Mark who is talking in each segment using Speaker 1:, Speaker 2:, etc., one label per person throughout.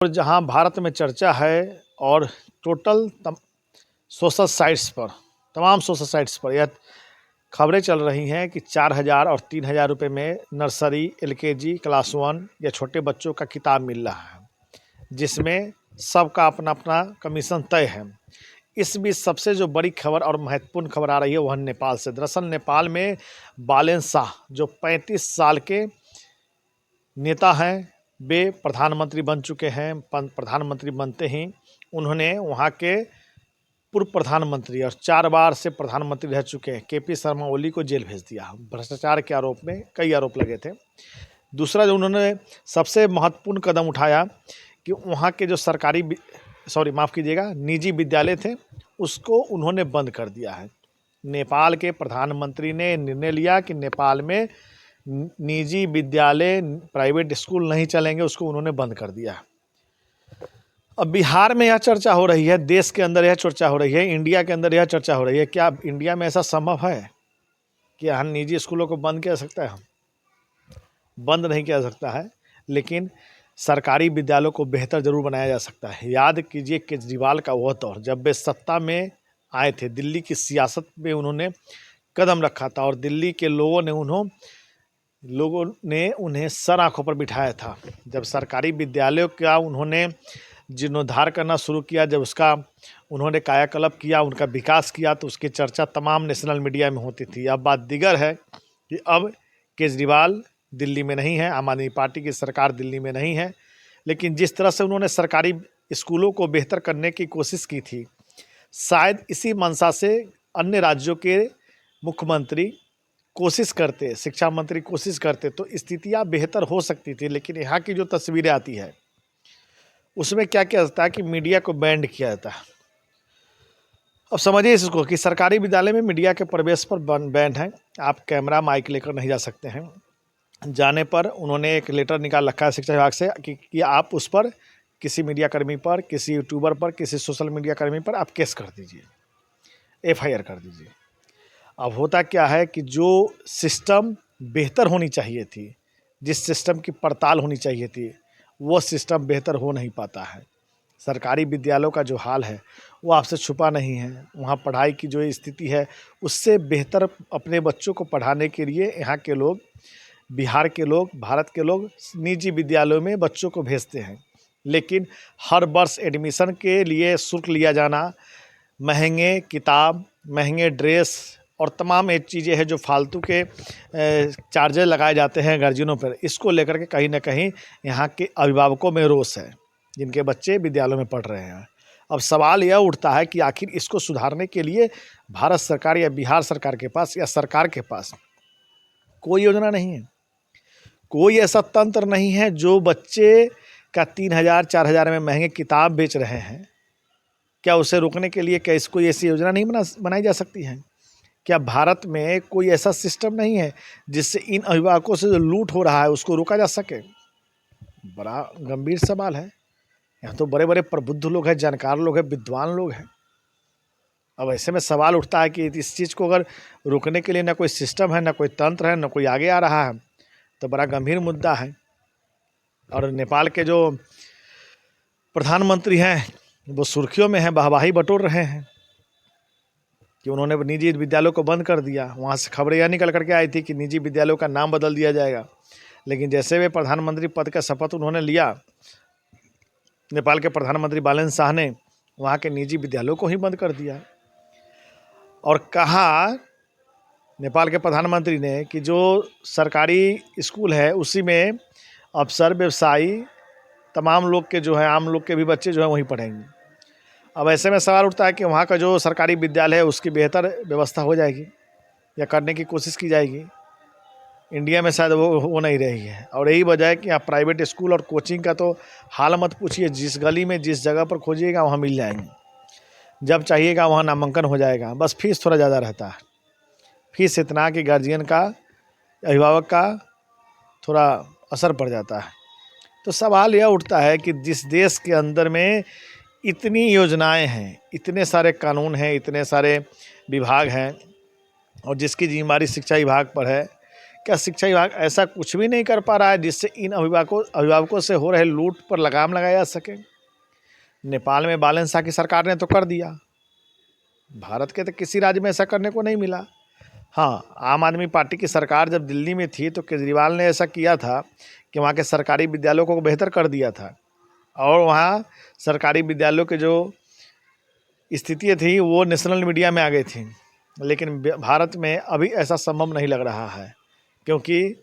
Speaker 1: और जहां भारत में चर्चा है और टोटल सोशल साइट्स पर, तमाम सोशल साइट्स पर यह खबरें चल रही हैं कि 4,000 और 3,000 रुपये में नर्सरी, एलकेजी, क्लास 1 या छोटे बच्चों का किताब मिल रहा है, जिसमें सबका अपना अपना कमीशन तय है। इस बीच सबसे जो बड़ी खबर और महत्वपूर्ण खबर आ रही है वह नेपाल से। दरअसल नेपाल में बालेन शाह जो 35 साल के नेता हैं, वे प्रधानमंत्री बन चुके हैं। प्रधानमंत्री बनते ही उन्होंने वहाँ के पूर्व प्रधानमंत्री और 4 बार से प्रधानमंत्री रह चुके हैं केपी शर्मा ओली को जेल भेज दिया, भ्रष्टाचार के आरोप में। कई आरोप लगे थे। दूसरा जो उन्होंने सबसे महत्वपूर्ण कदम उठाया कि वहाँ के जो निजी विद्यालय थे उसको उन्होंने बंद कर दिया है। नेपाल के प्रधानमंत्री ने निर्णय लिया कि नेपाल में निजी विद्यालय, प्राइवेट स्कूल नहीं चलेंगे, उसको उन्होंने बंद कर दिया। अब बिहार में यह चर्चा हो रही है, देश के अंदर यह चर्चा हो रही है, इंडिया के अंदर यह चर्चा हो रही है, क्या इंडिया में ऐसा संभव है कि हम निजी स्कूलों को बंद किया सकता है? बंद नहीं किया सकता है, लेकिन सरकारी विद्यालयों को बेहतर जरूर बनाया जा सकता है। याद कीजिए केजरीवाल का वह दौर, जब वे सत्ता में आए थे, दिल्ली की सियासत में उन्होंने कदम रखा था और दिल्ली के लोगों ने उन्हें सर आंखों पर बिठाया था। जब सरकारी विद्यालयों का उन्होंने जीर्णोद्धार करना शुरू किया, जब उसका उन्होंने कायाकल्प किया, उनका विकास किया, तो उसकी चर्चा तमाम नेशनल मीडिया में होती थी। अब बात दीगर है कि अब केजरीवाल दिल्ली में नहीं है, आम आदमी पार्टी की सरकार दिल्ली में नहीं है, लेकिन जिस तरह से उन्होंने सरकारी स्कूलों को बेहतर करने की कोशिश की थी, शायद इसी मंशा से अन्य राज्यों के मुख्यमंत्री कोशिश करते, शिक्षा मंत्री कोशिश करते, तो स्थितियाँ बेहतर हो सकती थी। लेकिन यहाँ की जो तस्वीरें आती है उसमें क्या किया जाता है कि मीडिया को बैंड किया जाता है। अब समझिए इसको कि सरकारी विद्यालय में मीडिया के प्रवेश पर बैन है। आप कैमरा, माइक लेकर नहीं जा सकते हैं। जाने पर उन्होंने एक लेटर निकाल रखा है शिक्षा विभाग से कि आप उस पर किसी मीडिया कर्मी पर, किसी यूट्यूबर पर, किसी सोशल मीडिया कर्मी पर आप केस कर दीजिए, FIR कर दीजिए। अब होता क्या है कि जो सिस्टम बेहतर होनी चाहिए थी, जिस सिस्टम की पड़ताल होनी चाहिए थी, वो सिस्टम बेहतर हो नहीं पाता है। सरकारी विद्यालयों का जो हाल है वो आपसे छुपा नहीं है। वहाँ पढ़ाई की जो स्थिति है उससे बेहतर अपने बच्चों को पढ़ाने के लिए यहाँ के लोग, बिहार के लोग, भारत के लोग निजी विद्यालयों में बच्चों को भेजते हैं। लेकिन हर वर्ष एडमिशन के लिए शुल्क लिया जाना, महंगे किताब, महंगे ड्रेस और तमाम एक चीज़ें हैं जो फालतू के चार्जेस लगाए जाते हैं गार्जियनों पर, इसको लेकर के कहीं ना कहीं यहाँ के अभिभावकों में रोष है जिनके बच्चे विद्यालयों में पढ़ रहे हैं। अब सवाल यह उठता है कि आखिर इसको सुधारने के लिए भारत सरकार या बिहार सरकार के पास या सरकार के पास कोई योजना नहीं है, कोई ऐसा तंत्र नहीं है जो बच्चे का 3,000 4,000 में महंगे किताब बेच रहे हैं, क्या उसे रोकने के लिए क्या कोई ऐसी योजना नहीं बनाई जा सकती है? क्या भारत में कोई ऐसा सिस्टम नहीं है जिससे इन अभिभावकों से जो लूट हो रहा है उसको रोका जा सके? बड़ा गंभीर सवाल है। यहाँ तो बड़े बड़े प्रबुद्ध लोग हैं, जानकार लोग हैं, विद्वान लोग हैं। अब ऐसे में सवाल उठता है कि इस चीज़ को अगर रोकने के लिए ना कोई सिस्टम है, ना कोई तंत्र है, ना कोई आगे आ रहा है, तो बड़ा गंभीर मुद्दा है। और नेपाल के जो प्रधानमंत्री हैं वो सुर्खियों में हैं, वाहवाही बटोर रहे हैं कि उन्होंने निजी विद्यालयों को बंद कर दिया। वहाँ से खबरें यह निकल करके आई थी कि निजी विद्यालयों का नाम बदल दिया जाएगा, लेकिन जैसे वे प्रधानमंत्री पद का शपथ उन्होंने लिया, नेपाल के प्रधानमंत्री बालेन शाह ने वहाँ के निजी विद्यालयों को ही बंद कर दिया और कहा नेपाल के प्रधानमंत्री ने कि जो सरकारी स्कूल है उसी में अफसर, व्यवसायी, तमाम लोग के जो है, आम लोग के भी बच्चे जो है वहीं पढ़ेंगे। अब ऐसे में सवाल उठता है कि वहाँ का जो सरकारी विद्यालय है उसकी बेहतर व्यवस्था हो जाएगी या करने की कोशिश की जाएगी। इंडिया में शायद वो हो नहीं रही है और यही वजह है कि आप प्राइवेट स्कूल और कोचिंग का तो हाल मत पूछिए। जिस गली में, जिस जगह पर खोजिएगा वहाँ मिल जाएंगे, जब चाहिएगा वहाँ नामांकन हो जाएगा। बस फीस थोड़ा ज़्यादा रहता है। फीस इतना कि गार्जियन का, अभिभावक का थोड़ा असर पड़ जाता है। तो सवाल यह उठता है कि जिस देश के अंदर में इतनी योजनाएं हैं, इतने सारे कानून हैं, इतने सारे विभाग हैं और जिसकी जिम्मेदारी शिक्षा विभाग पर है, क्या शिक्षा विभाग ऐसा कुछ भी नहीं कर पा रहा है जिससे इन अभिभावकों से हो रहे लूट पर लगाम लगाया जा सके? नेपाल में बालन शाह की सरकार ने तो कर दिया, भारत के तो किसी राज्य में ऐसा करने को नहीं मिला। हाँ, आम आदमी पार्टी की सरकार जब दिल्ली में थी तो केजरीवाल ने ऐसा किया था कि वहाँ के सरकारी विद्यालयों को बेहतर कर दिया था, और वहाँ सरकारी विद्यालयों के जो स्थितियाँ थी वो नेशनल मीडिया में आ गई थी। लेकिन भारत में अभी ऐसा संभव नहीं लग रहा है, क्योंकि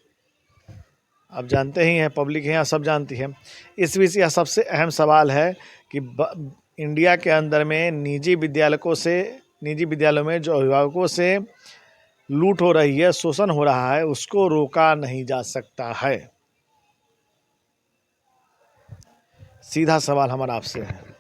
Speaker 1: आप जानते ही हैं, पब्लिक यहाँ सब जानती है। इस बीच यह सबसे अहम सवाल है कि इंडिया के अंदर में निजी विद्यालयों में जो अभिभावकों से लूट हो रही है, शोषण हो रहा है, उसको रोका नहीं जा सकता है। सीधा सवाल हमारा आपसे है।